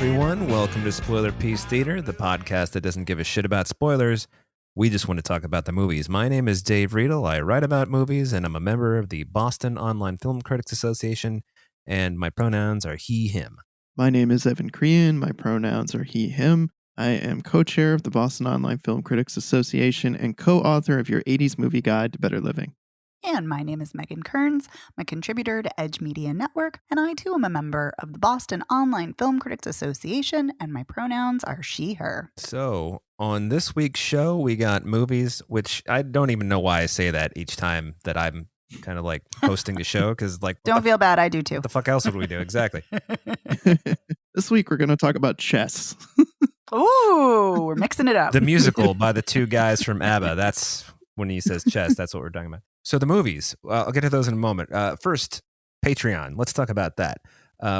everyone. Welcome to Spoiler Peace Theater, the podcast that doesn't give a shit about spoilers. We just want to talk about the movies. My name is Dave Riedel. I write about movies, and I'm a member of the Boston Online Film Critics Association, and my pronouns are he, him. My name is Evan Crean. My pronouns are he, him. I am co-chair of the Boston Online Film Critics Association and co-author of your 80s Movie Guide to Better Living. And my name is Megan Kearns, I'm a contributor to Edge Media Network, and I too am a member of the Boston Online Film Critics Association, and my pronouns are she, her. So, on this week's show, we got movies, which I don't even know why I say that each time that I'm kind of like hosting the show, because like... Don't feel bad, I do too. What the fuck else would we do? Exactly. This week we're going to talk about chess. Ooh, we're mixing it up. The musical by the two guys from ABBA. That's when he says chess. That's what we're talking about. So the movies, I'll get to those in a moment. First, Patreon. Let's talk about that.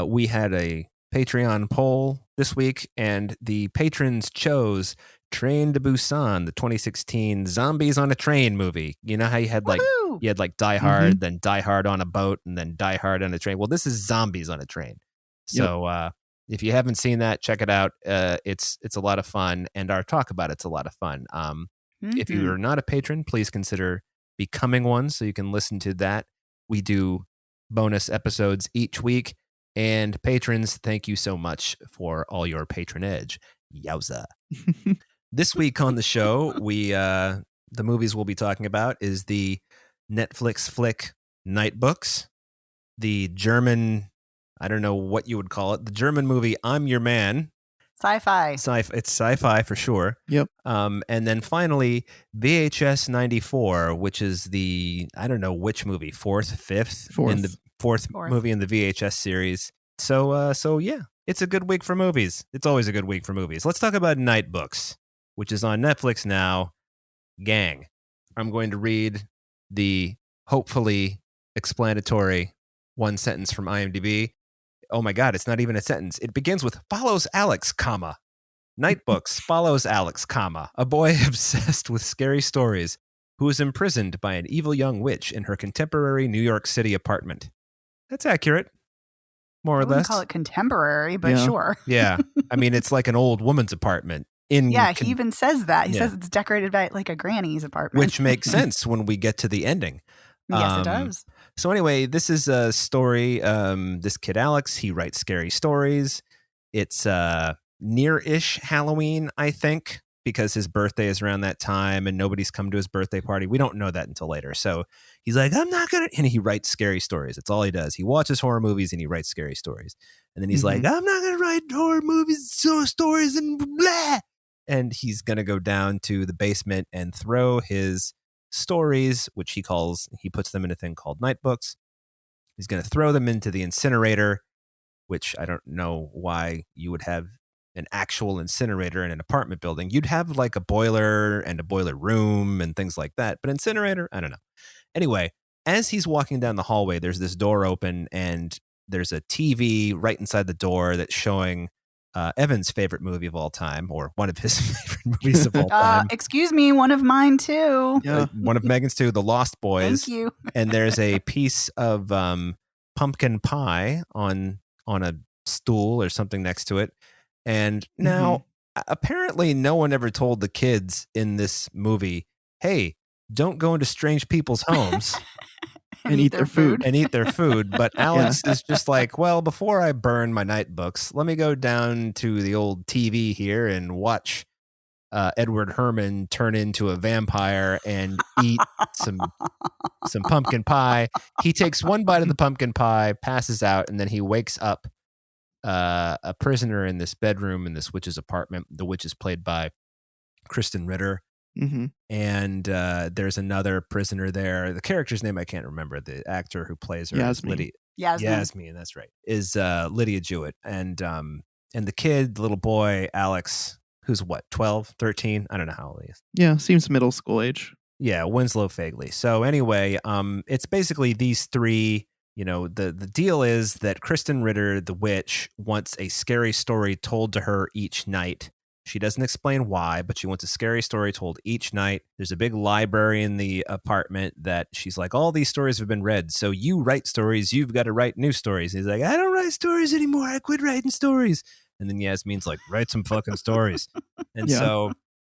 We had a Patreon poll this week, and the patrons chose Train to Busan, the 2016 Zombies on a Train movie. You know how you had like Die Hard, then Die Hard on a boat, and then Die Hard on a train? Well, this is Zombies on a Train. So if you haven't seen that, check it out. It's a lot of fun, and our talk about it's a lot of fun. If you are not a patron, please consider becoming one so you can listen to that. We do bonus episodes each week, and patrons, thank you so much for all your patronage. Yowza. This week on the show, the movies we'll be talking about is the Netflix flick Nightbooks, the German, I don't know what you would call it, the German movie I'm Your Man. Sci-fi. It's sci-fi for sure. Yep. And then finally, VHS 94, which is the, I don't know which movie, fourth in the fourth movie in the VHS series. So yeah, it's a good week for movies. It's always a good week for movies. Let's talk about Nightbooks, which is on Netflix now. Gang, I'm going to read the hopefully explanatory one sentence from IMDb. Oh my God, it's not even a sentence. It begins with follows Alex, comma. Nightbooks follows Alex, comma. A boy obsessed with scary stories who is imprisoned by an evil young witch in her contemporary New York City apartment. That's accurate. More or less. I wouldn't call it contemporary, but sure. Yeah. I mean, it's like an old woman's apartment. He even says that. He says it's decorated by like a granny's apartment. Which makes sense when we get to the ending. Yes, it does. So anyway, this is a story. This kid, Alex, he writes scary stories. It's near-ish Halloween, I think, because his birthday is around that time and nobody's come to his birthday party. We don't know that until later. So he's like, I'm not going to... And he writes scary stories. That's all he does. He watches horror movies and he writes scary stories. And then he's like, I'm not going to write horror movies, stories, and blah. And he's going to go down to the basement and throw his stories, which he puts them in a thing called Nightbooks. He's going to throw them into the incinerator, which I don't know why you would have an actual incinerator in an apartment building. You'd have like a boiler and a boiler room and things like that, but incinerator, I don't know. Anyway, as he's walking down the hallway, there's this door open and there's a TV right inside the door that's showing Evan's favorite movie of all time, or one of his favorite movies of all time. Excuse me, one of mine too. Yeah. One of Megan's too, The Lost Boys. Thank you. And there's a piece of pumpkin pie on a stool or something next to it. And now, apparently no one ever told the kids in this movie, hey, don't go into strange people's homes. and eat their food. And eat their food. But Alex is just like, well, before I burn my Nightbooks, let me go down to the old TV here and watch Edward Herman turn into a vampire and eat some pumpkin pie. He takes one bite of the pumpkin pie, passes out, and then he wakes up a prisoner in this bedroom in this witch's apartment. The witch is played by Kristen Ritter. And there's another prisoner there. The character's name I can't remember. The actor who plays her is Lydia. Yasmin, that's right. Is Lydia Jewett. And the kid, the little boy, Alex, who's what, 12, 13? I don't know how old he is. Yeah, seems middle school age. Yeah, Winslow Fagley. So anyway, it's basically these three. You know, the deal is that Kristen Ritter, the witch, wants a scary story told to her each night. She doesn't explain why, but she wants a scary story told each night. There's a big library in the apartment that she's like, all these stories have been read. So you write stories. You've got to write new stories. He's like, I don't write stories anymore. I quit writing stories. And then Yasmin's like, write some fucking stories. And Yeah. so,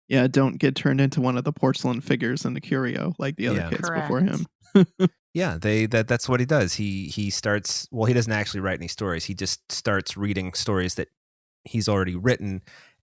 Yeah, don't get turned into one of the porcelain figures in the curio like the other Yeah. kids Correct. before him. yeah, that's what he does. He starts, well, he doesn't actually write any stories. He just starts reading stories that he's already written.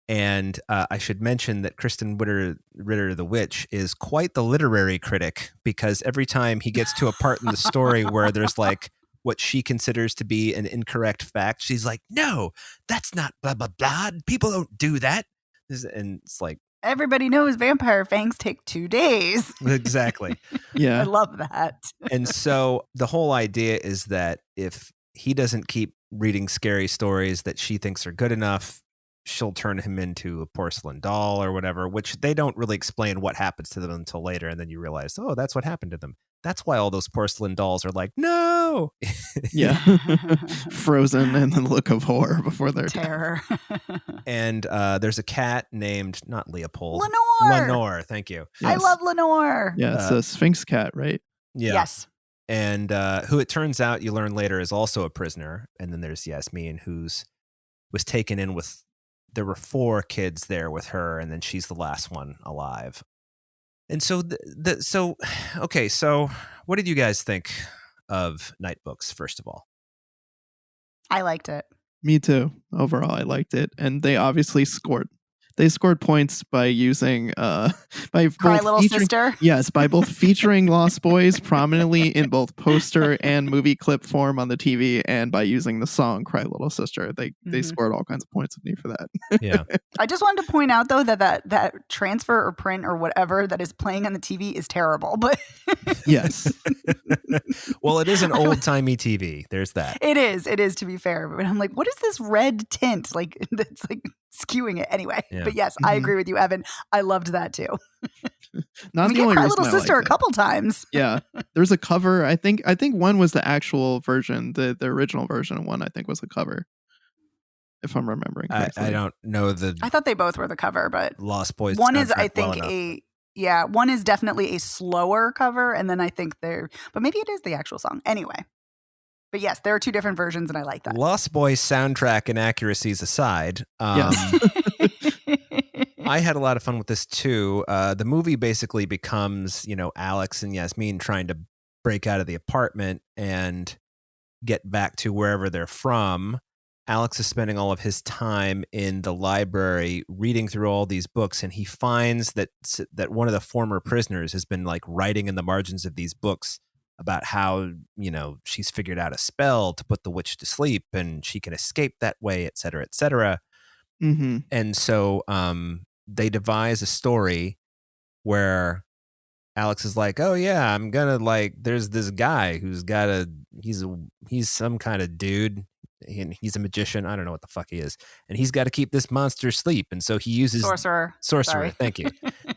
And I should mention that Kristen Ritter, the witch, is quite the literary critic, because every time he gets to a part in the story where there's like what she considers to be an incorrect fact, she's like, no, that's not blah, blah, blah. People don't do that. And it's like, Everybody knows vampire fangs take 2 days. exactly. I Yeah. love that. And so the whole idea is that if he doesn't keep reading scary stories that she thinks are good enough, she'll turn him into a porcelain doll or whatever, which they don't really explain what happens to them until later. And then you realize, oh, that's what happened to them. That's why all those porcelain dolls are like, no. Yeah. Frozen in the look of horror before their death. Terror. And there's a cat named, not Leopold. Lenore. Lenore, thank you. I Yes. love Lenore. Yeah, it's a Sphinx cat, right? Yeah. Yes. And who it turns out you learn later is also a prisoner. And then there's Yasmin, was taken in with, there were 4 kids there with her, and then she's the last one alive. And so, okay, so what did you guys think of Nightbooks, first of all? I liked it. Me too. Overall, I liked it. And they obviously scored. They scored points by using by Cry both Little featuring, Sister. Yes, by both featuring Lost Boys prominently in both poster and movie clip form on the TV, and by using the song Cry Little Sister. They Mhm. scored all kinds of points with me for that. Yeah. I just wanted to point out though that transfer or print or whatever that is playing on the TV is terrible, but Yes. Well, it is an old-timey TV. There's that. it is to be fair. But I'm like, what is this red tint like that's like skewing it anyway? Yeah. But yes, I Mhm. agree with you, Evan. I loved that too. Not We the get only Cry reason Little I Sister liked a couple times. it. Yeah. There's a cover. I think one was the actual version. The original version, and one I think was a cover. If I'm remembering correctly. I don't know the I thought they both were the cover, but Lost Boys one is, I soundtrack well think, enough. one is definitely a slower cover, and then I think but maybe it is the actual song. Anyway. But yes, there are 2 different versions, and I like that. Lost Boys soundtrack inaccuracies aside, Yes. I had a lot of fun with this too. The movie basically becomes, Alex and Yasmin trying to break out of the apartment and get back to wherever they're from. Alex is spending all of his time in the library reading through all these books, and he finds that one of the former prisoners has been like writing in the margins of these books about how, she's figured out a spell to put the witch to sleep and she can escape that way, et cetera, et cetera. Mm-hmm. And so they devise a story where Alex is like, oh yeah, I'm gonna there's this guy who's he's some kind of dude, and he's a magician. I don't know what the fuck he is, and he's got to keep this monster asleep. And so he uses Sorcerer. Sorry. Thank you.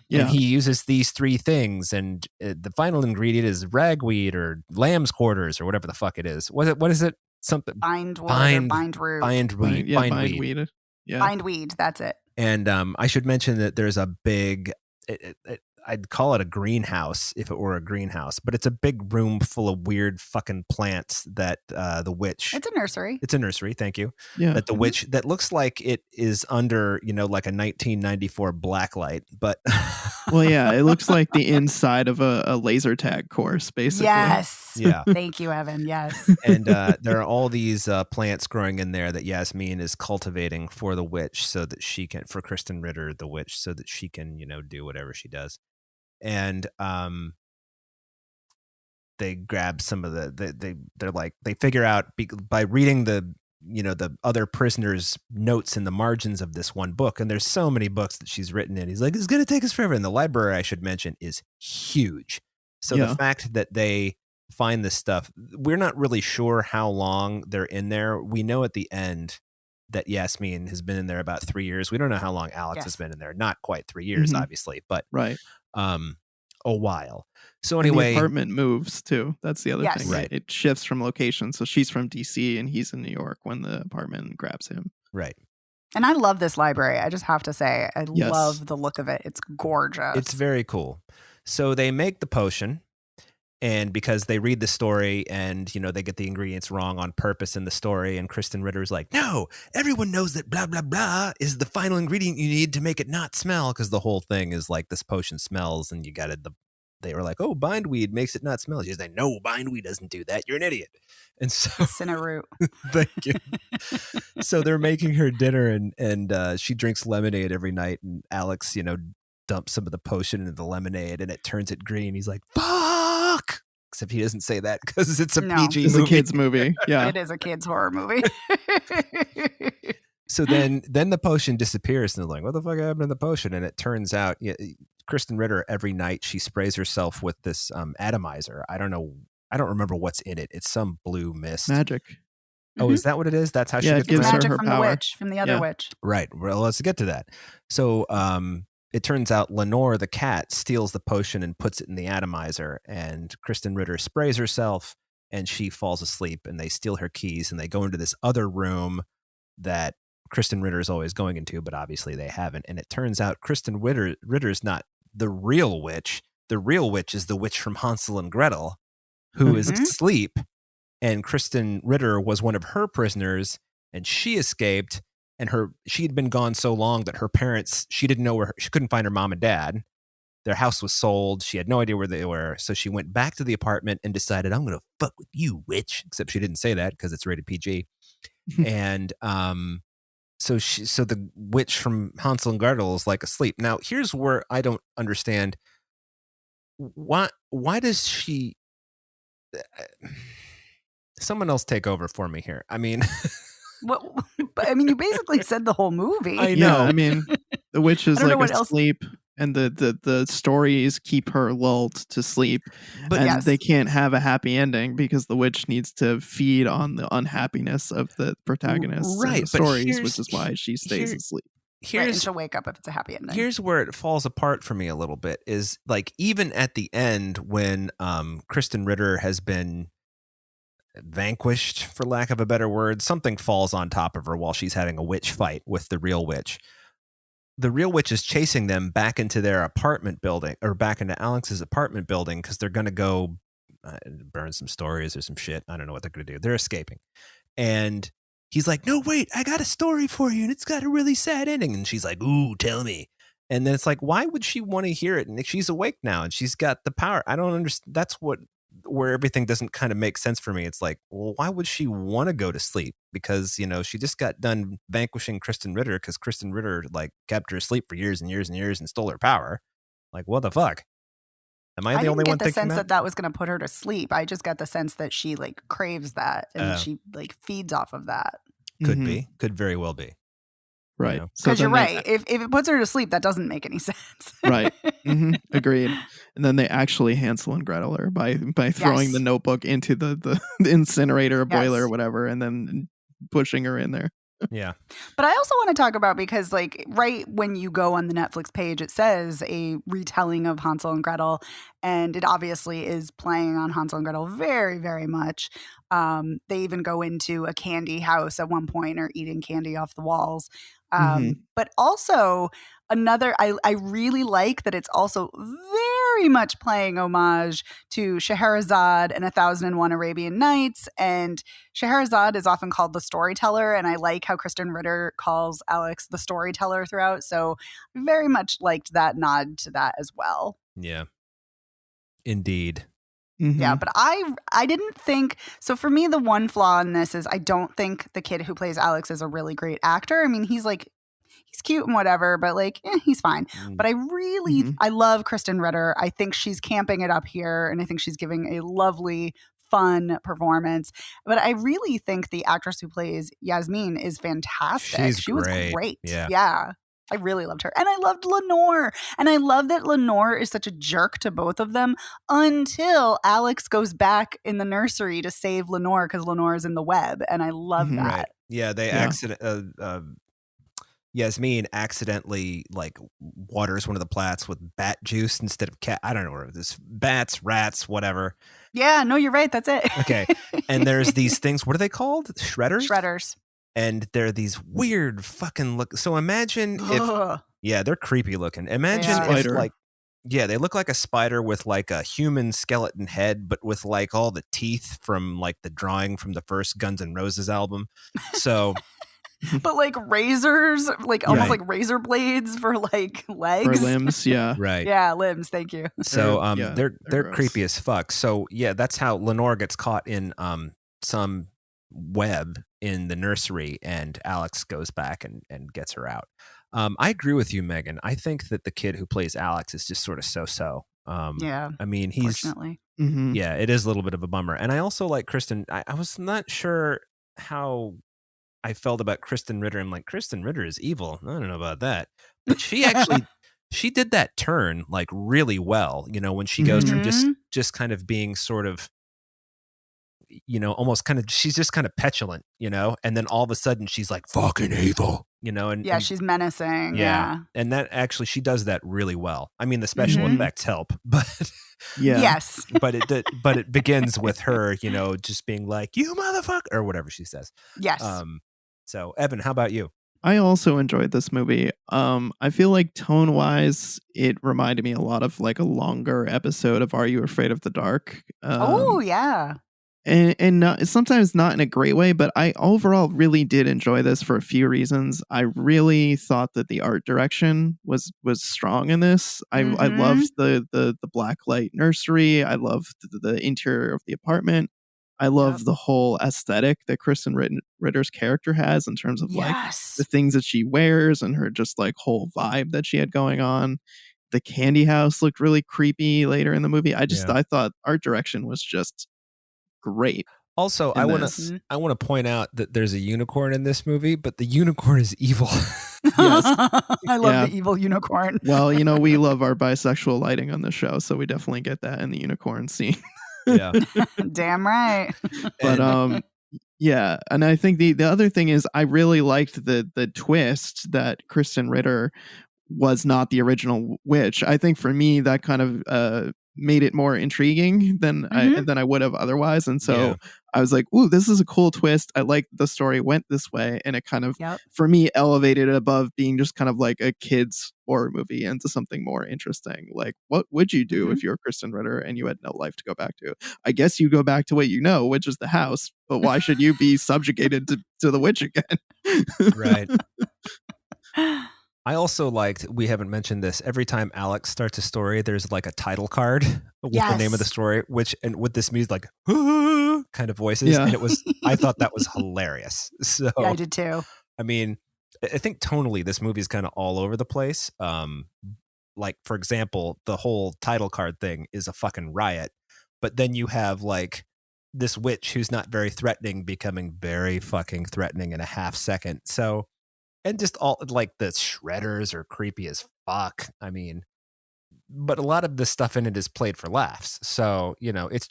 Yeah. And he uses these 3 things, and the final ingredient is ragweed or lamb's quarters or whatever the fuck it is. What is it? Something Bindwood or Bind- bindroot. bindweed. Yeah, Bindweed. bindweed. Yeah. Bindweed, that's it. And I should mention that there's a big, I'd call it a greenhouse if it were a greenhouse, but it's a big room full of weird fucking plants that the witch. It's a nursery. It's a nursery, thank you. Yeah. That the witch, that looks like it is under, like a 1994 blacklight, but. Well, yeah, it looks like the inside of a laser tag course, basically. Yes. Yeah. Thank you, Evan. Yes. And there are all these plants growing in there that Yasmin is cultivating for the witch, so that she can, for Kristen Ritter, the witch, so that she can, do whatever she does. And they grab some of they figure out by reading the other prisoners' notes in the margins of this one book, and there's so many books that she's written in. He's like, it's gonna take us forever. And the library, I should mention, is huge. So Yeah. the fact that they find this stuff, we're not really sure how long they're in there. We know at the end that Yasmin has been in there about 3 years. We don't know how long Alex Yes. has been in there. Not quite 3 years, Mhm. obviously, but Right. a while. So And the anyway, apartment moves too. That's the other Yes. thing. Right. It shifts from location. So she's from DC and he's in New York when the apartment grabs him. right. And I love this library. I just have to say, I Yes. love the look of it. It's gorgeous. It's very cool. So they make the potion, And because they read the story and, you know, they get the ingredients wrong on purpose in the story. And Kristen Ritter's like, no, everyone knows that blah, blah, blah is the final ingredient you need to make it not smell. Because the whole thing is like this potion smells and you got it. They were like, oh, bindweed makes it not smell. She's like, no, bindweed doesn't do that. You're an idiot. And so Cinnaroot. thank you. So they're making her dinner and she drinks lemonade every night. And Alex, you know, dumps some of the potion into the lemonade and it turns it green. He's like, fuck. Except he doesn't say that because it's a PG It's movie. a kid's movie. Yeah. It is a kid's horror movie. So then the potion disappears and they're like, what the fuck happened to the potion? And it turns out Kristen Ritter, every night she sprays herself with this atomizer. I don't remember what's in it. It's some blue mist. Magic. Oh, is that what it is? That's how she it gets gives her Magic her from power. the witch, from the other witch. Right. Well, let's get to that. So it turns out Lenore, the cat, steals the potion and puts it in the atomizer. And Kristen Ritter sprays herself and she falls asleep and they steal her keys and they go into this other room that Kristen Ritter is always going into, but obviously they haven't. And it turns out Kristen Ritter's not the real witch. The real witch is the witch from Hansel and Gretel, who is asleep. And Kristen Ritter was one of her prisoners and she escaped. And she had been gone so long that her parents, she didn't know she couldn't find her mom and dad. Their house was sold. She had no idea where they were. So she went back to the apartment and decided, I'm going to fuck with you, witch. Except she didn't say that because it's rated PG. And so the witch from Hansel and Gretel is like asleep. Now, here's where I don't understand. Why does she... Someone else take over for me here. I mean... Well, but I mean, you basically said the whole movie. I know. Yeah, I mean, the witch is like else- asleep, and the stories keep her lulled to sleep, But and they can't have a happy ending because the witch needs to feed on the unhappiness of the protagonists Right, and the but stories, which is why she stays asleep. Right, and she'll wake up if it's a happy ending. Here's where it falls apart for me a little bit is like even at the end when Kristen Ritter has been vanquished, for lack of a better word, something falls on top of her while she's having a witch fight with the real witch. The real witch is chasing them back into their apartment building or back into Alex's apartment building because they're going to go burn some stories or some shit. I don't know what they're going to do. They're escaping. And he's like, no, wait, I got a story for you and it's got a really sad ending. And she's like, ooh, tell me. And then it's like, why would she want to hear it? And she's awake now and she's got the power. I don't understand. That's where everything doesn't kind of make sense for me. It's like, well, why would she want to go to sleep? Because, you know, she just got done vanquishing Kristen Ritter because Kristen Ritter like kept her asleep for years and years and years and stole her power. Like, what the fuck? Am I the only one thinking that? I didn't get the sense that was going to put her to sleep. I just got the sense that she like craves that and she like feeds off of that. Could be. Could very well be. Right. You know? Because you're right. If it puts her to sleep, that doesn't make any sense. Right. Agreed. And then they actually Hansel and Gretel her by throwing the notebook into the incinerator boiler or whatever and then pushing her in there. Yeah. But I also want to talk about because like right when you go on the Netflix page, it says a retelling of Hansel and Gretel. And it obviously is playing on Hansel and Gretel very, very much. They even go into a candy house at one point or eating candy off the walls. But also I really like that it's also very much playing homage to Scheherazade and 1001 Arabian Nights. And Scheherazade is often called the storyteller. And I like how Kristen Ritter calls Alex the storyteller throughout. So very much liked that nod to that as well. Yeah. Indeed. Yeah, but I didn't think so. For me, the one flaw in this is I don't think the kid who plays Alex is a really great actor. I mean, he's cute and whatever, but like he's fine. But I love Kristen Ritter. I think she's camping it up here, and I think she's giving a lovely, fun performance. But I really think the actress who plays Yasmin is fantastic. She was great. Yeah. I really loved her. And I loved Lenore. And I love that Lenore is such a jerk to both of them until Alex goes back in the nursery to save Lenore because Lenore is in the web. And I love that. Right. Yeah, Yasmin accidentally like waters one of the plants with bat juice instead of cat. I don't know what this bats, rats, whatever. Yeah, no, you're right. That's it. Okay. And there's these things. What are they called? Shredders. And they're these weird fucking look. So imagine if, they're creepy looking. Imagine if like Yeah, they look like a spider with like a human skeleton head, but with like all the teeth from like the drawing from the first Guns N' Roses album. So, but like razors, like almost like razor blades for like legs. For limbs, yeah. Right. Yeah, limbs, thank you. So they're gross. creepy as fuck. So yeah, that's how Lenore gets caught in some web in the nursery, and Alex goes back and gets her out. I agree with you, Megan. I think that the kid who plays Alex is just sort of so-so. Yeah. I mean, he's Fortunately. yeah, it is a little bit of a bummer. And I also like Kristen. I was not sure how I felt about Kristen Ritter. I'm like, Kristen Ritter is evil. I don't know about that. But she actually she did that turn like really well, you know, when she goes from just kind of being sort of, you know, almost kind of, she's just kind of petulant, you know, and then all of a sudden she's like fucking evil, you know, and she's menacing. Yeah. And that actually, she does that really well. I mean, the special effects help, but yes, but it begins with her, you know, just being like, you motherfucker, or whatever she says. Yes. So Evan, how about you? I also enjoyed this movie. I feel like tone wise, it reminded me a lot of like a longer episode of Are You Afraid of the Dark? Oh yeah. And not, sometimes not in a great way, but I overall really did enjoy this for a few reasons. I really thought that the art direction was strong in this. I loved the blacklight nursery. I loved the interior of the apartment. I love the whole aesthetic that Kristen Ritter's character has in terms of like the things that she wears and her just like whole vibe that she had going on. The candy house looked really creepy later in the movie. I thought art direction was just great. Also, I want to point out that there's a unicorn in this movie, but the unicorn is evil. Yes. I love the evil unicorn. Well, you know, we love our bisexual lighting on the show, so we definitely get that in the unicorn scene. Yeah. Damn right. But yeah, and I think the other thing is I really liked the twist that Kristen Ritter was not the original witch. I think for me that kind of made it more intriguing than I would have otherwise. And so I was like, ooh, this is a cool twist. I like the story went this way, and it kind of for me elevated it above being just kind of like a kid's horror movie into something more interesting. Like, what would you do if you were Kristen Ritter and you had no life to go back to? I guess you go back to what you know, which is the house, but why should you be subjugated to the witch again? Right. I also liked, we haven't mentioned this, every time Alex starts a story, there's like a title card with the name of the story, and with this music, like, kind of voices. And it was, I thought that was hilarious. So yeah, I did too. I mean, I think tonally, this movie is kind of all over the place. Like, for example, the whole title card thing is a fucking riot. But then you have like this witch who's not very threatening becoming very fucking threatening in a half second. So, and just all like the shredders are creepy as fuck. I mean, but a lot of the stuff in it is played for laughs. So, you know, it's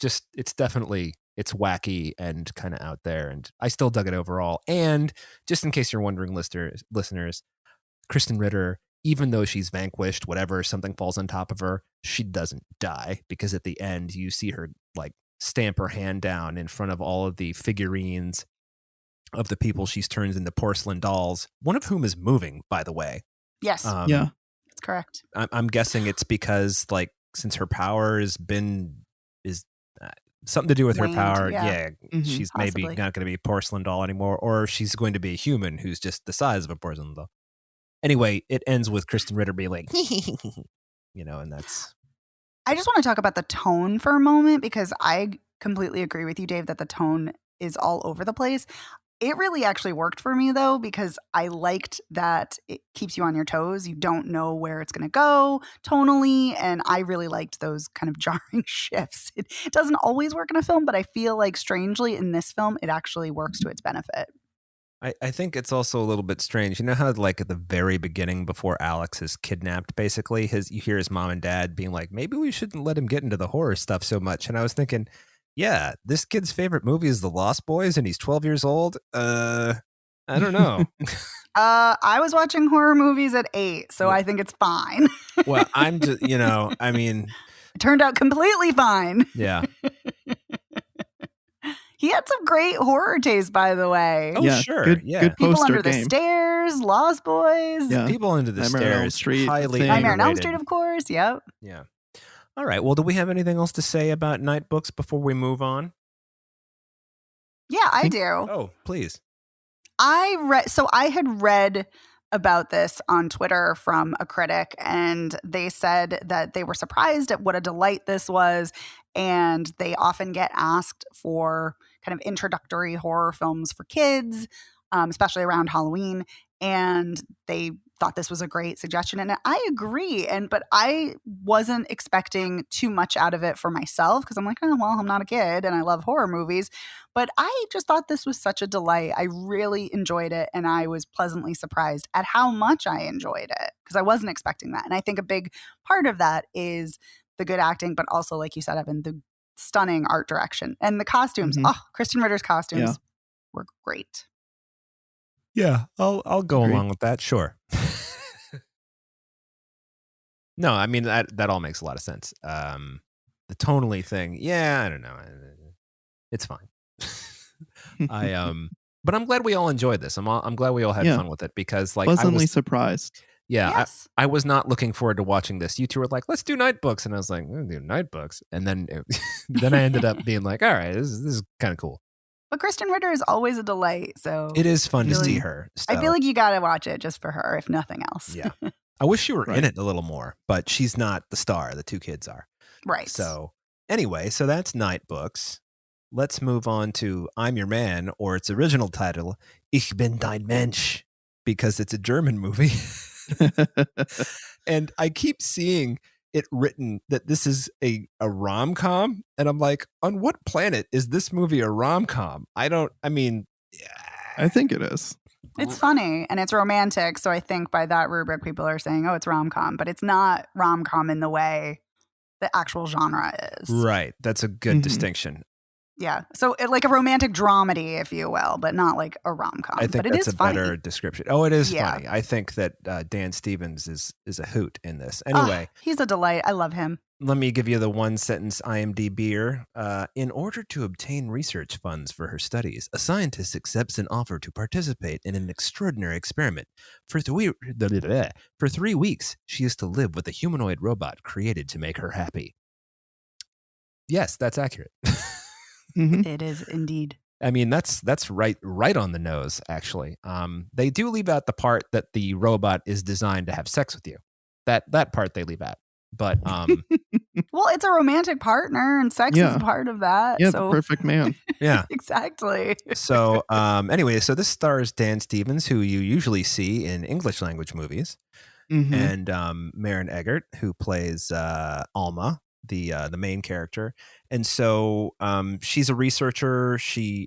definitely, it's wacky and kind of out there. And I still dug it overall. And just in case you're wondering, listeners, Kristen Ritter, even though she's vanquished, whatever, something falls on top of her, she doesn't die, because at the end you see her like stamp her hand down in front of all of the figurines of the people she's turned into porcelain dolls, one of whom is moving, by the way. Yes. Yeah, that's correct. I'm guessing it's because, like, since her power is something to do with her power. Yeah. She's possibly maybe not going to be a porcelain doll anymore, or she's going to be a human who's just the size of a porcelain doll. Anyway, it ends with Kristen Ritter being like, you know, and that's. I just want to talk about the tone for a moment, because I completely agree with you, Dave, that the tone is all over the place. It really actually worked for me, though, because I liked that it keeps you on your toes. You don't know where it's going to go tonally, and I really liked those kind of jarring shifts. It doesn't always work in a film, but I feel like strangely in this film, it actually works to its benefit. I think it's also a little bit strange. You know how, like, at the very beginning, before Alex is kidnapped, basically, you hear his mom and dad being like, maybe we shouldn't let him get into the horror stuff so much. And I was thinking, yeah, this kid's favorite movie is The Lost Boys, and he's 12 years old. I don't know. I was watching horror movies at 8, so I think it's fine. Well, I'm just, you know, I mean. It turned out completely fine. Yeah. He had some great horror taste, by the way. Oh, yeah, sure. Good yeah. People poster Under the game. Stairs. Ghostbusters, Lost Boys, Yeah. People Under the Nightmare on Elm Stairs, Street, The highly Thing. Nightmare on Elm underrated. Street, of course. Yep. Yeah. All right. Well, do we have anything else to say about Nightbooks before we move on? Yeah, I do. Oh, please. I had read about this on Twitter from a critic, and they said that they were surprised at what a delight this was, and they often get asked for kind of introductory horror films for kids, especially around Halloween, and they thought this was a great suggestion, and I agree. But I wasn't expecting too much out of it for myself because I'm like, oh well, I'm not a kid and I love horror movies. But I just thought this was such a delight. I really enjoyed it, and I was pleasantly surprised at how much I enjoyed it because I wasn't expecting that. And I think a big part of that is the good acting, but also, like you said, Evan, the stunning art direction and the costumes. Mhm. Oh, Kristen Ritter's costumes were great. Yeah, I'll go Agreed. along with that. Sure. No, I mean that all makes a lot of sense. The tonally thing, yeah, I don't know. It's fine. But I'm glad we all enjoyed this. I'm glad we all had fun with it because, like, pleasantly surprised. Yeah, Yes. I was not looking forward to watching this. You two were like, let's do Nightbooks, and I was like, we'll do Nightbooks, and then then I ended up being like, all right, this is kind of cool. But Kristen Ritter is always a delight. So It is fun to Really? see her. I feel like you got to watch it just for her, if nothing else. Yeah. I wish she were in Right. it a little more, but she's not the star. The two kids are. Right. So anyway, so that's Nightbooks. Let's move on to I'm Your Man, or its original title, Ich bin Dein Mensch, because it's a German movie. And I keep seeing it written that this is a rom-com, and I'm like, on what planet is this movie a rom-com? I think it is. It's funny and it's romantic. So I think by that rubric, people are saying, oh, it's rom-com, but it's not rom-com in the way the actual genre is. Right. That's a good Mhm. distinction. Yeah. So like a romantic dramedy, if you will, but not like a rom-com. I think but it that's is a funny. better description. Oh, it is Yeah. funny. I think that Dan Stevens is a hoot in this. Anyway, He's a delight. I love him. let me give you the one sentence IMDb. In order to obtain research funds for her studies, a scientist accepts an offer to participate in an extraordinary experiment. For 3 weeks, she is to live with a humanoid robot created to make her happy. Yes, that's accurate. Mhm. It is indeed. I mean, that's right on the nose, actually. They do leave out the part that the robot is designed to have sex with you. That part they leave out. But Well, it's a romantic partner and sex is Yeah. a part of that. Yeah, so the perfect man. yeah. exactly. So anyway, so this stars Dan Stevens, who you usually see in English language movies, Mhm. and Maren Eggert, who plays Alma, the main character. And so she's a researcher.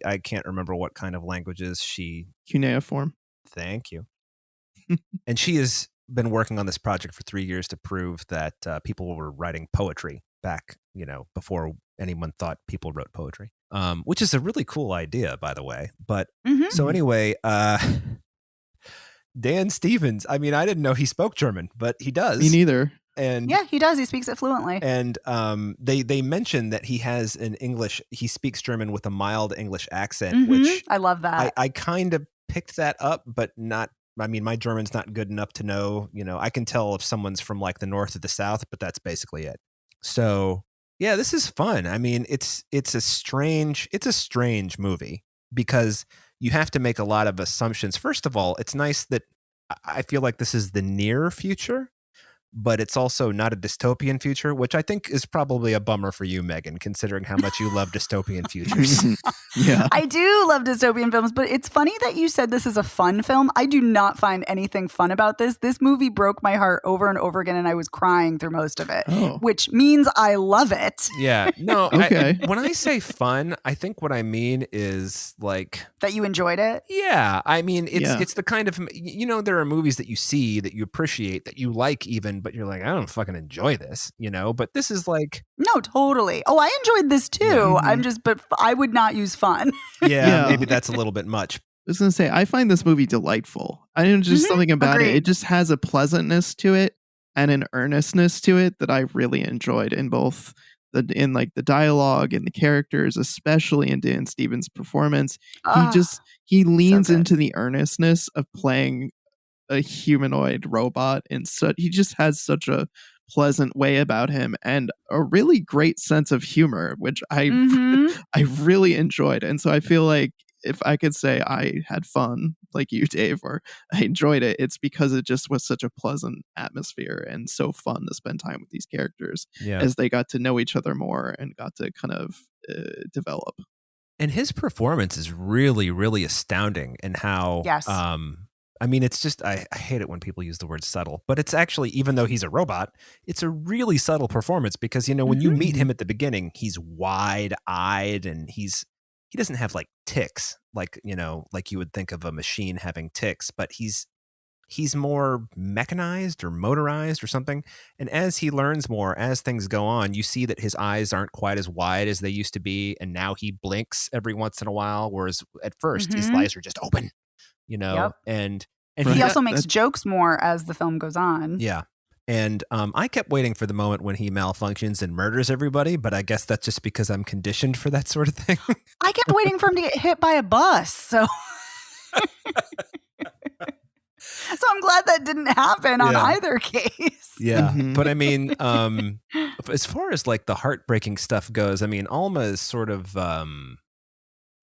I can't remember what kind of languages she. Cuneiform. Thank you. And she has been working on this project for 3 years to prove that people were writing poetry back, before anyone thought people wrote poetry, which is a really cool idea, by the way. But Mhm. so anyway, Dan Stevens, I mean, I didn't know he spoke German, but he does. Me neither. And Yeah, he does. He speaks it fluently. and they mentioned that he has he speaks German with a mild English accent, Mhm. which I love that. I kind of picked that up, but not. I mean, my German's not good enough to know. I can tell if someone's from like the north or the south, but that's basically it. So yeah, this is fun. I mean, it's a strange movie because you have to make a lot of assumptions. First of all, it's nice that I feel like this is the near future, but it's also not a dystopian future, which I think is probably a bummer for you, Megan, considering how much you love dystopian futures. Yeah. I do love dystopian films, but it's funny that you said this is a fun film. I do not find anything fun about this. This movie broke my heart over and over again, and I was crying through most of it, Oh. which means I love it. Yeah. No, Okay. when I say fun, I think what I mean is like, That you enjoyed it. yeah, I mean, Yeah. it's the kind of, there are movies that you see that you appreciate, that you like even, but you're like, I don't fucking enjoy this, but this is like, No, totally. Oh, I enjoyed this too. Yeah. I'm just, but I would not use fun. yeah, Yeah. maybe that's a little bit much. I was gonna say, I find this movie delightful. I know just Mhm. something about it. Agreed. It just has a pleasantness to it and an earnestness to it that I really enjoyed in both the dialogue and the characters, especially in Dan Stevens' performance. Ah, He leans good. into the earnestness of playing a humanoid robot, and so he just has such a pleasant way about him and a really great sense of humor, which Mhm. I really enjoyed. And so I feel like if I could say I had fun like you, Dave, or I enjoyed it, it's because it just was such a pleasant atmosphere and so fun to spend time with these characters Yeah. as they got to know each other more and got to kind of develop. And his performance is really, really astounding in how, Yes. I mean, it's just, I hate it when people use the word subtle, but it's actually, even though he's a robot, it's a really subtle performance because, you know, when you meet him at the beginning, he's wide-eyed and he doesn't have like tics, like, you know, like you would think of a machine having tics, but he's more mechanized or motorized or something. And as he learns more, as things go on, you see that his eyes aren't quite as wide as they used to be. And now he blinks every once in a while, whereas at first his eyes are just open, you know, Yep. and Right. He also makes jokes more as the film goes on. yeah. And I kept waiting for the moment when he malfunctions and murders everybody, but I guess that's just because I'm conditioned for that sort of thing. I kept waiting for him to get hit by a bus. So so I'm glad that didn't happen on Yeah. either case. Yeah. Mhm. But I mean, as far as like the heartbreaking stuff goes, I mean, Alma is sort of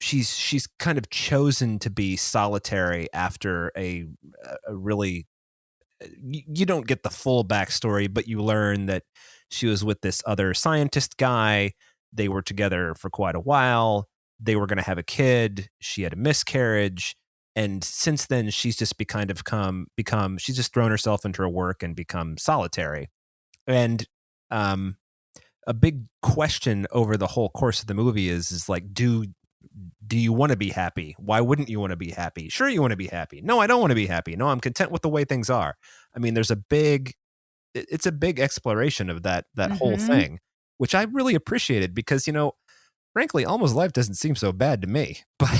she's kind of chosen to be solitary after a really you don't get the full backstory, but you learn that she was with this other scientist guy. They were together for quite a while. They were going to have a kid. She had a miscarriage. And since then, she's just become she's just thrown herself into her work and become solitary. And a big question over the whole course of the movie is like, do you want to be happy? Why wouldn't you want to be happy? Sure, you want to be happy. No, I don't want to be happy. No, I'm content with the way things are. I mean, it's a big exploration of that whole thing, which I really appreciated because, you know, frankly, Alma's life doesn't seem so bad to me. But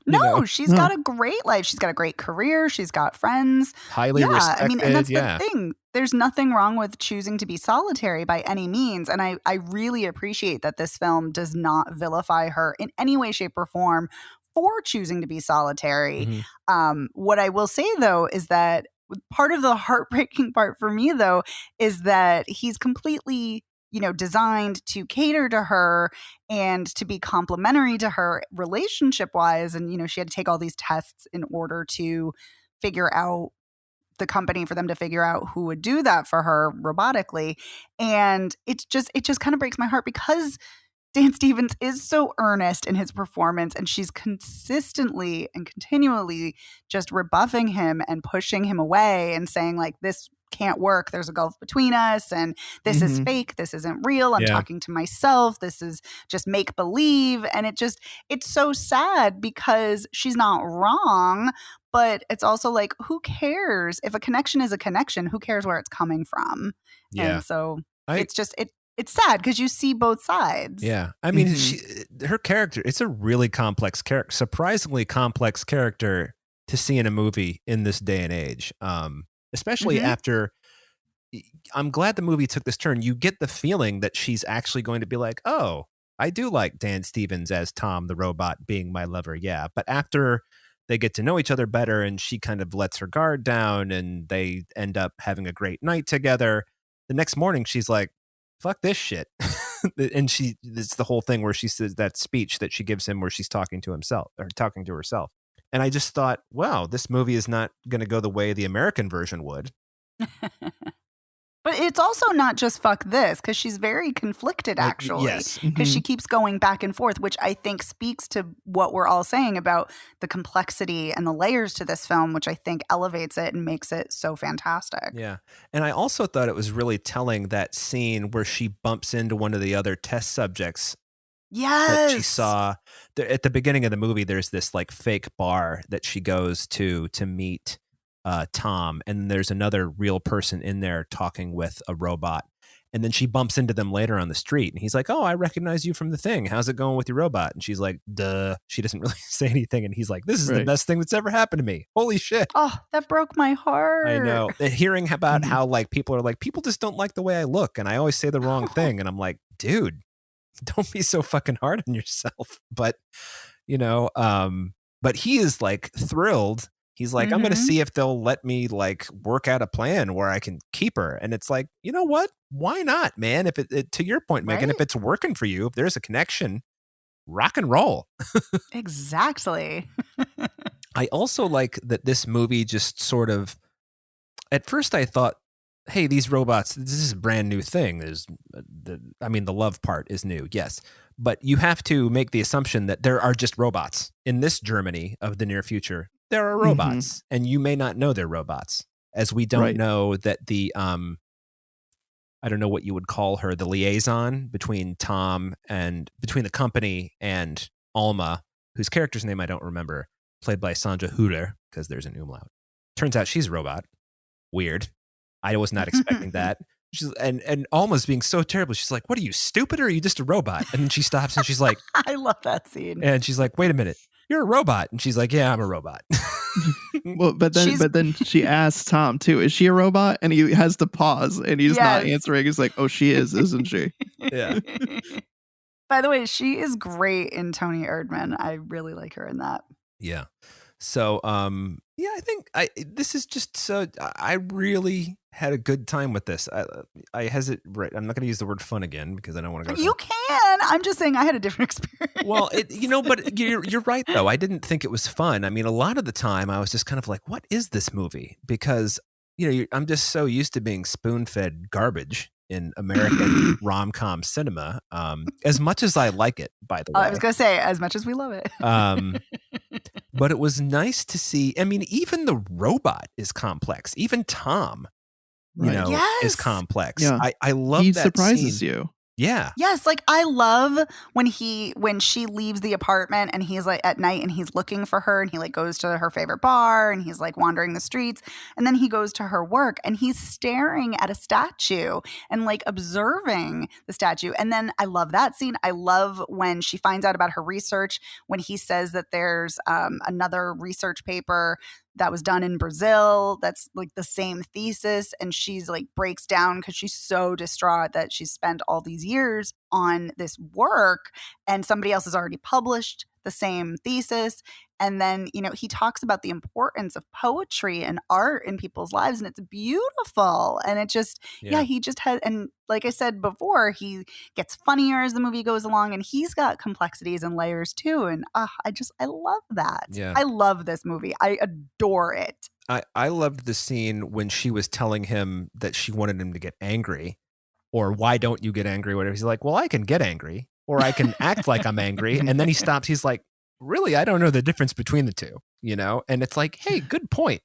No, she's got a great life. She's got a great career. She's got friends. Highly respected. I mean, and that's yeah. the thing. There's nothing wrong with choosing to be solitary by any means. And I really appreciate that this film does not vilify her in any way, shape, or form for choosing to be solitary. What I will say, though, is that part of the heartbreaking part for me, though, is that he's completely, you know, designed to cater to her and to be complimentary to her relationship wise. And, you know, she had to take all these tests in order to figure out the company for them to figure out who would do that for her robotically. And it just kind of breaks my heart because Dan Stevens is so earnest in his performance and she's consistently and continually just rebuffing him and pushing him away and saying like, this can't work. There's a gulf between us and this is fake. This isn't real. I'm talking to myself. This is just make believe. And it's so sad because she's not wrong, but it's also like, who cares? If a connection is a connection, who cares where it's coming from? Yeah. And so it's sad because you see both sides. Yeah. I mean, her character, it's a really complex character, surprisingly complex character to see in a movie in this day and age. Especially after, I'm glad the movie took this turn. You get the feeling that she's actually going to be like, oh, I do like Dan Stevens as Tom the robot being my lover. Yeah. But after they get to know each other better and she kind of lets her guard down and they end up having a great night together, the next morning she's like, fuck this shit. And it's the whole thing where she says that speech that she gives him where she's talking to herself. And I just thought, wow, this movie is not going to go the way the American version would. But it's also not just fuck this, because she's very conflicted, actually. Yes. Because she keeps going back and forth, which I think speaks to what we're all saying about the complexity and the layers to this film, which I think elevates it and makes it so fantastic. Yeah. And I also thought it was really telling, that scene where she bumps into one of the other test subjects. Yes. That she saw at the beginning of the movie. There's this like fake bar that she goes to meet Tom, and there's another real person in there talking with a robot, and then she bumps into them later on the street and he's like, oh, I recognize you from the thing, how's it going with your robot? And she's like, duh. She doesn't really say anything, and he's like, this is the best thing that's ever happened to me, holy shit. Oh, that broke my heart. I know. And hearing about how like people just don't like the way I look and I always say the wrong thing, and I'm like, dude, don't be so fucking hard on yourself. But you know, but he is like thrilled He's like, I'm going to Mhm. see if they'll let me like work out a plan where I can keep her. And it's like, you know what? Why not, man? If it to your point, Megan, if Right? it's working for you, if there's a connection, rock and roll. Exactly. I also like that this movie just sort of, at first I thought, hey, these robots, this is a brand new thing. There's the love part is new, yes. But you have to make the assumption that there are just robots. In this Germany of the near future, there are robots, and you may not know they're robots, as we don't Right. know that the I don't know what you would call her, the liaison between between the company and Alma, whose character's name I don't remember, played by Sandra Hüller, because there's an umlaut. Turns out she's a robot. Weird. I was not expecting that. And Alma's being so terrible. She's like, "What are you, stupid, or are you just a robot?" And then she stops and she's like, I love that scene. "Wait a minute, you're a robot." And she's like, "Yeah, I'm a robot." Well, but then she asks Tom too, "Is she a robot?" And he has to pause, and he's not Yes. answering. He's like, "Oh, she is, isn't she?" Yeah. By the way, she is great in Tony Erdmann. I really like her in that. Yeah. So, yeah, I think this is just so I really had a good time with this. I hesitate. Right, I'm not going to use the word fun again because I don't want to go. You can. I'm just saying I had a different experience. Well, but you're right though. I didn't think it was fun. I mean, a lot of the time I was just kind of like, "What is this movie?" Because I'm just so used to being spoon-fed garbage in American rom-com cinema. As much as I like it, by the way. I was going to say, as much as we love it. But it was nice to see. I mean, even the robot is complex. Even Tom, is complex. Yeah. I love he that surprises scene. you. Yeah. Yes, like I love when she leaves the apartment and he's like at night and he's looking for her and he like goes to her favorite bar and he's like wandering the streets and then he goes to her work and he's staring at a statue and like observing the statue. And then I love that scene. I love when she finds out about her research, when he says that there's another research paper that was done in Brazil that's like the same thesis, and she's like breaks down because she's so distraught that she's spent all these years on this work and somebody else has already published the same thesis. And then, he talks about the importance of poetry and art in people's lives, and it's beautiful. And it just, he just has, and like I said before, he gets funnier as the movie goes along, and he's got complexities and layers too. And I love that. Yeah. I love this movie. I adore it. I loved the scene when she was telling him that she wanted him to get angry, or why don't you get angry, whatever. He's like, well, I can get angry, or I can act like I'm angry. And then he stops. He's like, really, I don't know the difference between the two, and it's like, hey, good point.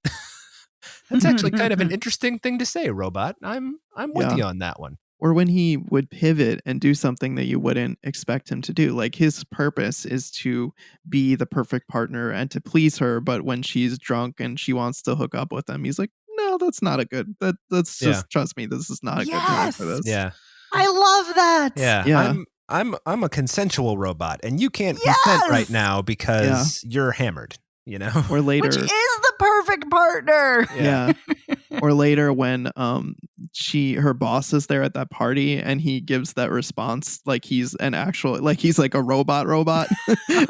That's actually kind of an interesting thing to say, robot. I'm with you on that one. Or when he would pivot and do something that you wouldn't expect him to do. Like his purpose is to be the perfect partner and to please her, but when she's drunk and she wants to hook up with him, he's like, no, that's not a good, that's just, trust me, this is not a good time for this. Yeah. I love that. Yeah. I'm a consensual robot, and you can't consent right now because you're hammered, Or later, which is the perfect partner. Yeah. Or later when her boss is there at that party and he gives that response like he's he's like a robot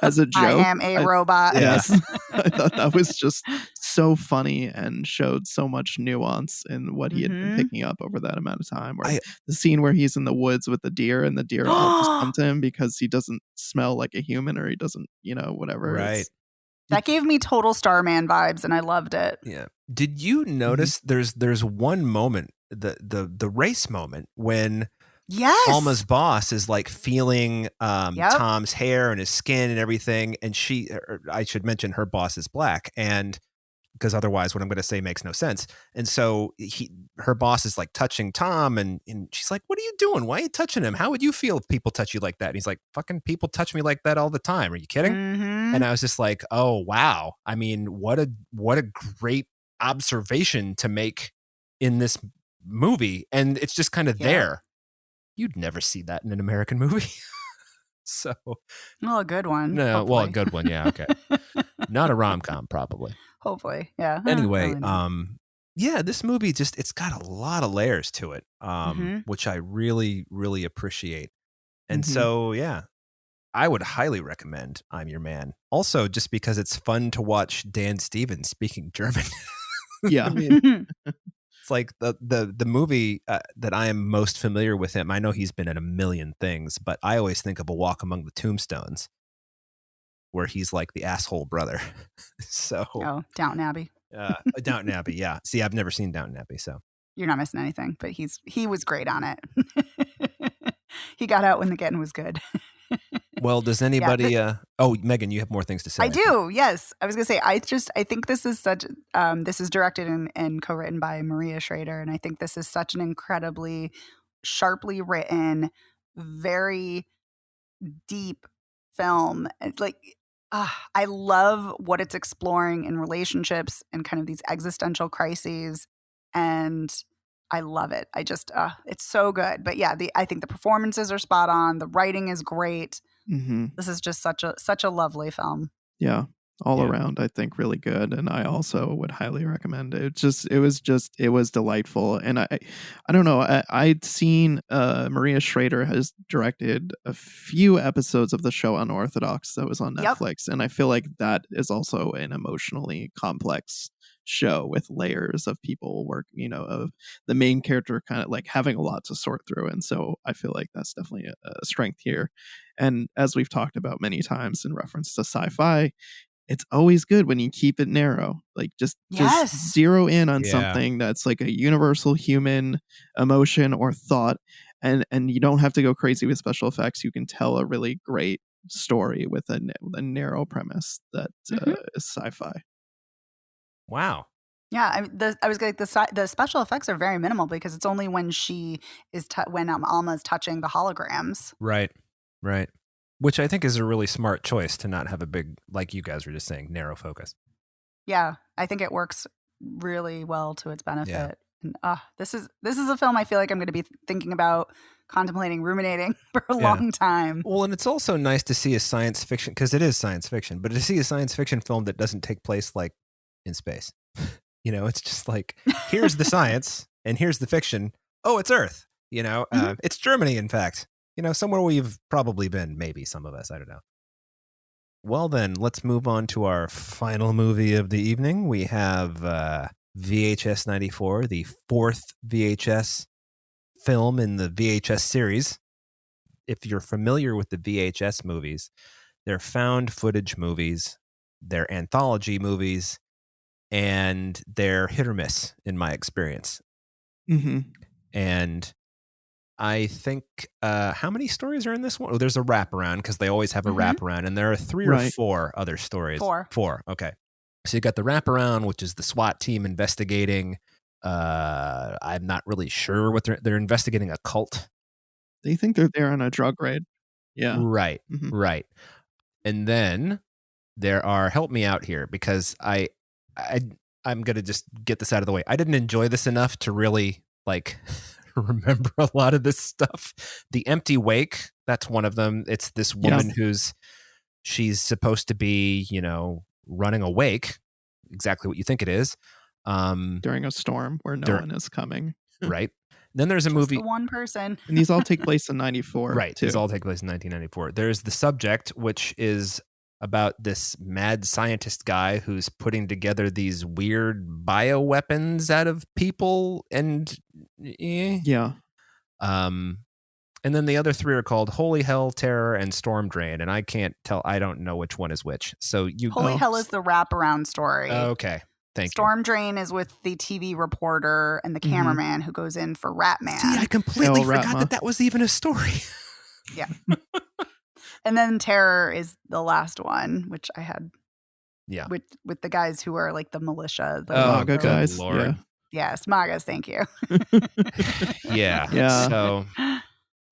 as a joke. I am a robot. Yes. I thought that was just so funny and showed so much nuance in what he had been picking up over that amount of time. The scene where he's in the woods with the deer and the deer almost come to him because he doesn't smell like a human, or he doesn't, whatever. Right. That gave me total Starman vibes, and I loved it. Yeah. Did you notice there's one moment, the race moment, when Alma's boss is like feeling Tom's hair and his skin and everything, and I should mention her boss is black, and because otherwise what I'm going to say makes no sense. And so her boss is like touching Tom, and she's like, what are you doing? Why are you touching him? How would you feel if people touch you like that? And he's like, fucking people touch me like that all the time. Are you kidding? Mm-hmm. And I was just like, oh, wow. I mean, what a great observation to make in this movie. And it's just kind of there. You'd never see that in an American movie. So. Well, a good one. No, hopefully. well, a good one. Yeah. Okay. Not a rom-com, probably. Hopefully. Yeah. Anyway, this movie it's got a lot of layers to it, which I really, really appreciate. And so, I would highly recommend I'm Your Man. Also, just because it's fun to watch Dan Stevens speaking German. Yeah. I mean, it's like the movie that I am most familiar with him. I know he's been in a million things, but I always think of A Walk Among the Tombstones, where he's like the asshole brother. So, Downton Abbey. Downton Abbey, yeah. See, I've never seen Downton Abbey, so You're not missing anything, but he was great on it. He got out when the getting was good. Well, does anybody? Megan, you have more things to say. I do. Yes, I was gonna say. I think this is such. This is directed and co-written by Maria Schrader, and I think this is such an incredibly sharply written, very deep film. I love what it's exploring in relationships and kind of these existential crises, and I love it. It's so good. But yeah, I think the performances are spot on. The writing is great. Mm-hmm. This is just such a lovely film. Yeah, all around, I think really good, and I also would highly recommend it. It was delightful, and I don't know. I'd seen Maria Schrader has directed a few episodes of the show Unorthodox that was on Netflix, and I feel like that is also an emotionally complex show with layers of people of the main character kind of like having a lot to sort through, and so I feel like that's definitely a strength here. And as we've talked about many times in reference to sci-fi, it's always good when you keep it narrow, like just zero in on something that's like a universal human emotion or thought, and you don't have to go crazy with special effects. You can tell a really great story with a narrow premise that is sci-fi. Wow. Yeah, I was like the special effects are very minimal because it's only when she is when Alma's touching the holograms. Right. Which I think is a really smart choice to not have a big, like you guys were just saying, narrow focus. Yeah, I think it works really well to its benefit. And, this is a film I feel like I'm going to be thinking about, contemplating, ruminating for a long time. Well, and it's also nice to see a science fiction, because it is science fiction, but to see a science fiction film that doesn't take place like in space. It's just like, here's the science and here's the fiction. Oh, it's Earth. It's Germany, in fact. Somewhere we've probably been, maybe some of us, I don't know. Well, then, let's move on to our final movie of the evening. We have VHS 94, the fourth VHS film in the VHS series. If you're familiar with the VHS movies, they're found footage movies, they're anthology movies, and they're hit or miss in my experience. Mm-hmm. And I think how many stories are in this one? Oh, there's a wraparound, because they always have a wraparound, and there are 3 or 4 other stories. 4. Okay. So you got the wraparound, which is the SWAT team investigating. I'm not really sure what they're investigating, a cult. They think they're there on a drug raid. Yeah. Right. Mm-hmm. Right. And then there are, help me out here, because I'm going to just get this out of the way. I didn't enjoy this enough to really remember a lot of this stuff. The Empty Wake, that's one of them. It's this woman she's supposed to be, running a wake, exactly what you think it is. During a storm where no one is coming. Right. Then there's a movie. The one person. And these all take place in 94. Right. Too. These all take place in 1994. There's The Subject, which is about this mad scientist guy who's putting together these weird bioweapons out of people, and and then the other 3 are called Holy Hell, Terror, and Storm Drain, and I can't tell. I don't know which one is which. So Holy Hell is the wraparound story. Okay, thank you. Storm Drain is with the TV reporter and the cameraman who goes in for Ratman. See, I completely forgot that was even a story. Yeah. And then Terror is the last one, which I had. Yeah. With the guys who are like the militia. The MAGA guys. Lord. Yeah. Yes, MAGAs, thank you. Yeah. So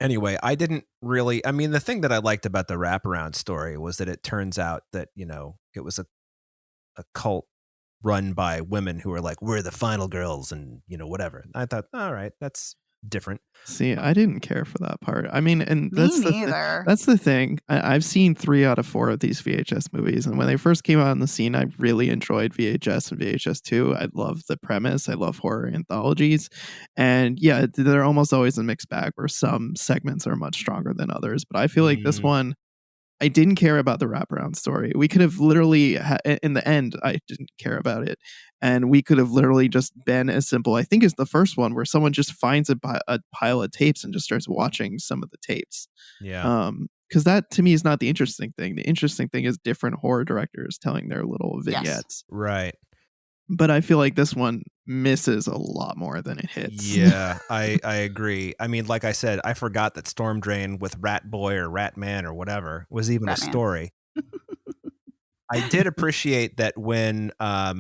anyway, I didn't really, the thing that I liked about the wraparound story was that it turns out that, it was a cult run by women who were like, we're the final girls and, whatever. I thought, all right, that's different. See, I didn't care for that part. And Me neither. That's the thing. I've seen 3 out of 4 of these VHS movies, and when they first came out on the scene, I really enjoyed VHS and VHS 2. I love the premise. I love horror anthologies, and yeah, they're almost always a mixed bag where some segments are much stronger than others. But I feel like this one I didn't care about the wraparound story. We could have literally, in the end, I didn't care about it. And we could have literally just been as simple, I think it's the first one, where someone just finds a pile of tapes and just starts watching some of the tapes. Yeah. Because that, to me, is not the interesting thing. The interesting thing is different horror directors telling their little vignettes. Yes. Right. But I feel like this one misses a lot more than it hits. Yeah, I agree. I mean, like I said, I forgot that Storm Drain with Rat Boy or Rat Man or whatever was even Rat a Man. story. I did appreciate that when I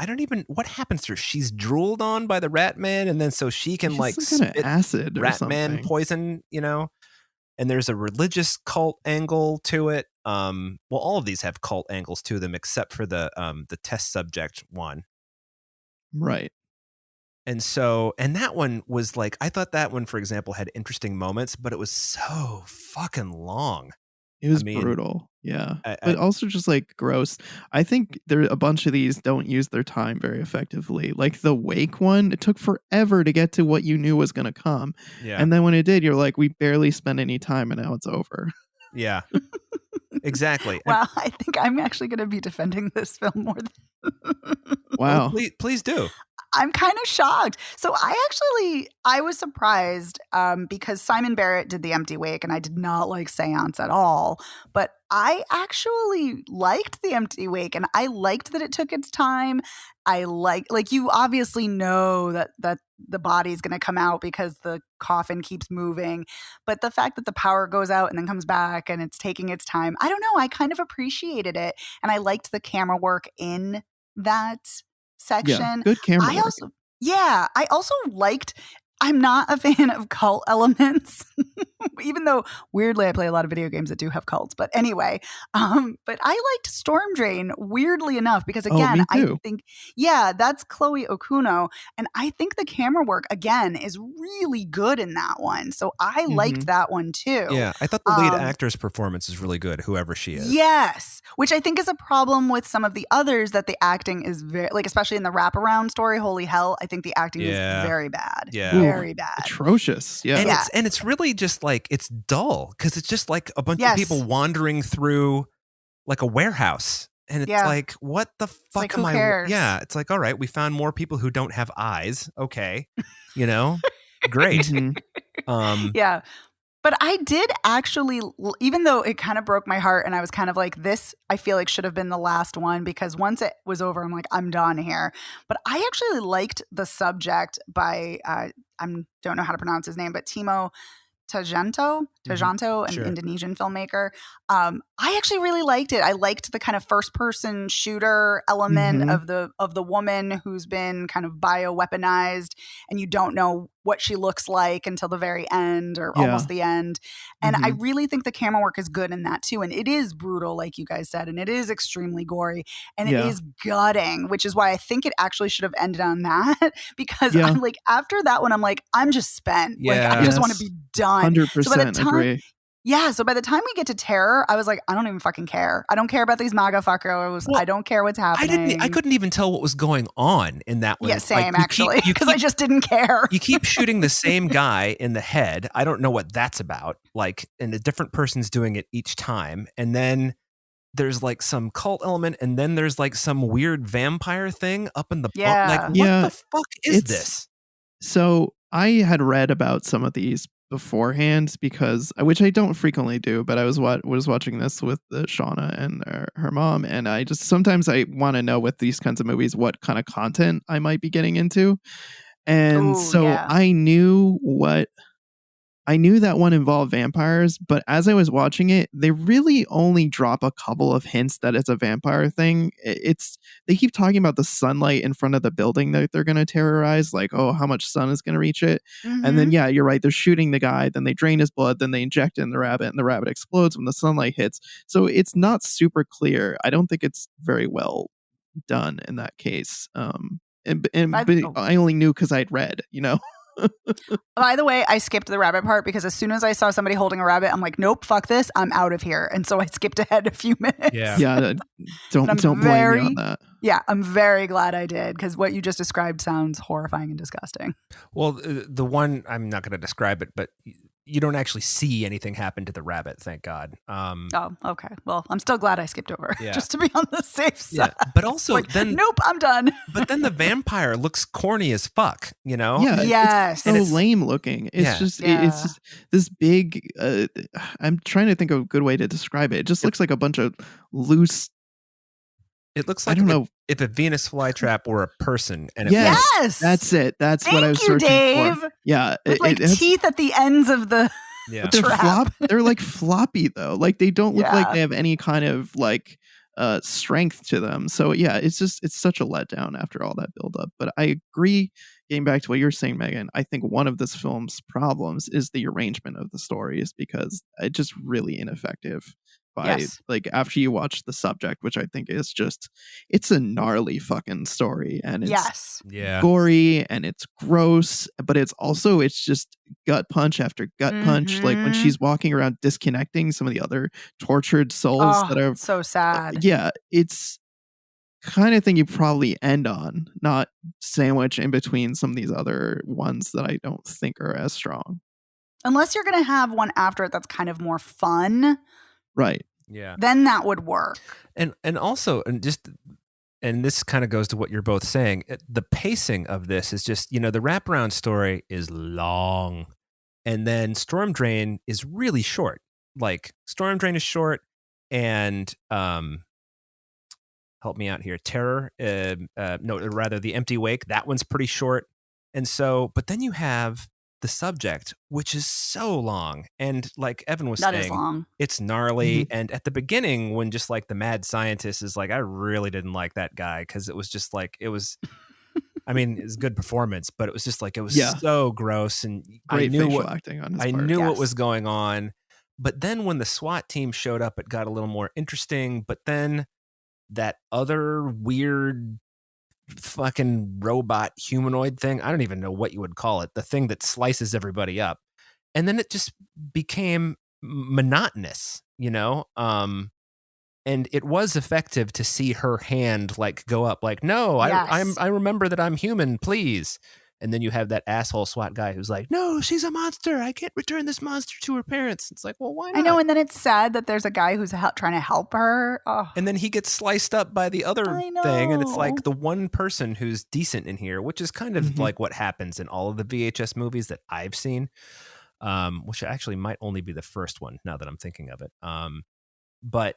don't even what happens to her. She's drooled on by the Rat Man, and then so she can It's like some kind of spit acid or Rat something. Man poison, you know. And there's a religious cult angle to it. Well, all of these have cult angles to them, except for the test subject one. Right. And so, and that one was like, I thought that one, for example, had interesting moments, but it was so fucking long. It was brutal. Yeah. I- But also just like gross. I think a bunch of these don't use their time very effectively. Like the Wake one, it took forever to get to what you knew was going to come. Yeah. And then when it did, you're like, we barely spent any time and now it's over. Yeah. Exactly. Wow, I think I'm actually going to be defending this film more than Wow. Please do. I'm kind of shocked. So I was surprised because Simon Barrett did The Empty Wake and I did not like Seance at all. But I actually liked The Empty Wake and I liked that it took its time. I like you obviously know that the body's going to come out because the coffin keeps moving. But the fact that the power goes out and then comes back and it's taking its time, I don't know. I kind of appreciated it. And I liked the camera work in that section. Yeah, good camera work. I also liked, I'm not a fan of cult elements, even though weirdly I play a lot of video games that do have cults. But anyway, but I liked Storm Drain weirdly enough because again, I think, that's Chloe Okuno. And I think the camera work again is really good in that one. So I liked that one too. Yeah. I thought the lead actor's performance is really good, whoever she is. Yes. Which I think is a problem with some of the others that the acting is very, like, especially in the wraparound story, Holy Hell, I think the acting is very bad. Yeah. Very bad. Atrocious. Yeah. And it's really just like, it's dull because it's just like a bunch of people wandering through like a warehouse. And it's like, what the fuck am I? Cares? Yeah. It's like, all right, we found more people who don't have eyes. Okay. You know, great. Yeah. But I did actually, even though it kind of broke my heart and I was kind of like, this, I feel like should have been the last one because once it was over, I'm like, I'm done here. But I actually liked the subject by, I don't know how to pronounce his name, but Timo Tjahjanto, an Indonesian filmmaker. I actually really liked it. I liked the kind of first-person shooter element of the woman who's been kind of bioweaponized, and you don't know what she looks like until the very end or almost the end. And I really think the camera work is good in that too. And it is brutal, like you guys said, and it is extremely gory, and it is gutting, which is why I think it actually should have ended on that because I'm like, after that one, I'm like, I'm just spent. Like, I just want to be done. 100% agree. Yeah, so by the time we get to Terror, I was like, I don't even fucking care. I don't care about these MAGA fuckers. Well, I don't care what's happening. I couldn't even tell what was going on in that one. Yeah, same, actually, because I just didn't care. You keep shooting the same guy in the head. I don't know what that's about. Like, and a different person's doing it each time. And then there's like some cult element, and then there's like some weird vampire thing up in the like, what the fuck is this? So I had read about some of these beforehand because, which I don't frequently do, but I was watching this with Shauna and her mom, and I just sometimes I want to know with these kinds of movies what kind of content I might be getting into, and I knew that one involved vampires, but as I was watching it, they really only drop a couple of hints that it's a vampire thing. They keep talking about the sunlight in front of the building that they're going to terrorize, like, oh, how much sun is going to reach it. And then, yeah, you're right. They're shooting the guy, then they drain his blood, then they inject it in the rabbit, and the rabbit explodes when the sunlight hits. So it's not super clear. I don't think it's very well done in that case. But I only knew because I'd read, you know. By the way, I skipped the rabbit part because as soon as I saw somebody holding a rabbit, I'm like, nope, fuck this, I'm out of here. And so I skipped ahead a few minutes. Yeah. Don't blame me on that. Yeah, I'm very glad I did because what you just described sounds horrifying and disgusting. Well, the one, I'm not going to describe it, but you don't actually see anything happen to the rabbit, thank God. Oh, okay. Well, I'm still glad I skipped over Yeah. just to be on the safe side. Yeah, but also It's like, then nope, I'm done. But then the vampire looks corny as fuck, you know? Yeah, Yes. it's so lame looking. It's Yeah. just Yeah. it's just this big. I'm trying to think of a good way to describe it. It just looks like a bunch of loose. It looks I like don't know. if a Venus flytrap were a person, and Yes, that's it. That's what I was Thank you, searching Dave. for. Yeah, With like it has- teeth at the ends of the yeah, but they're like floppy though. Like they don't look like Yeah. they have any kind of like strength to them. So yeah, it's such a letdown after all that build up. But I agree, getting back to what you're saying, Megan, I think one of this film's problems is the arrangement of the stories, because it's just really ineffective. Yes. Like after you watch The Subject, which I think is just, it's a gnarly fucking story, and it's yes. yeah. gory and it's gross, but it's just gut punch after gut punch. Like when Mhm. she's walking around disconnecting some of the other tortured souls that are So sad. yeah, it's kind of thing you probably end on, not sandwich in between some of these other ones that I don't think are as strong. Unless you're going to have one after it that's kind of more fun, Right. Yeah. then that would work. And also, and this kind of goes to what you're both saying, the pacing of this is just, the wraparound story is long, and then Storm Drain is really short. Like Storm Drain is short, and help me out here, Terror, rather The Empty Wake, that one's pretty short. And so, but then you have The Subject, which is so long, and like Evan was That is saying, long. it's gnarly. Mhm. And at the beginning, when just like the mad scientist is like, I really didn't like that guy, because it was just like, it was, I mean, it's good performance, but it was just like, it was Yeah. so gross, and Great I knew facial what acting on his I part. knew what Yes. was going on. But then when the SWAT team showed up, it got a little more interesting. But then that other weird fucking robot humanoid thing, I don't even know what you would call it, the thing that slices everybody up, and then it just became monotonous, and it was effective to see her hand like go up, like, no, Yes. I remember that I'm human, please. And then you have that asshole SWAT guy who's like, no, she's a monster, I can't return this monster to her parents. It's like, well, why not? I know, and then it's sad that there's a guy who's trying to help her. Oh. And then he gets sliced up by the other I thing, and it's know. like the one person who's decent in here, which is kind of Mhm. like what happens in all of the VHS movies that I've seen, which actually might only be the first one now that I'm thinking of it. But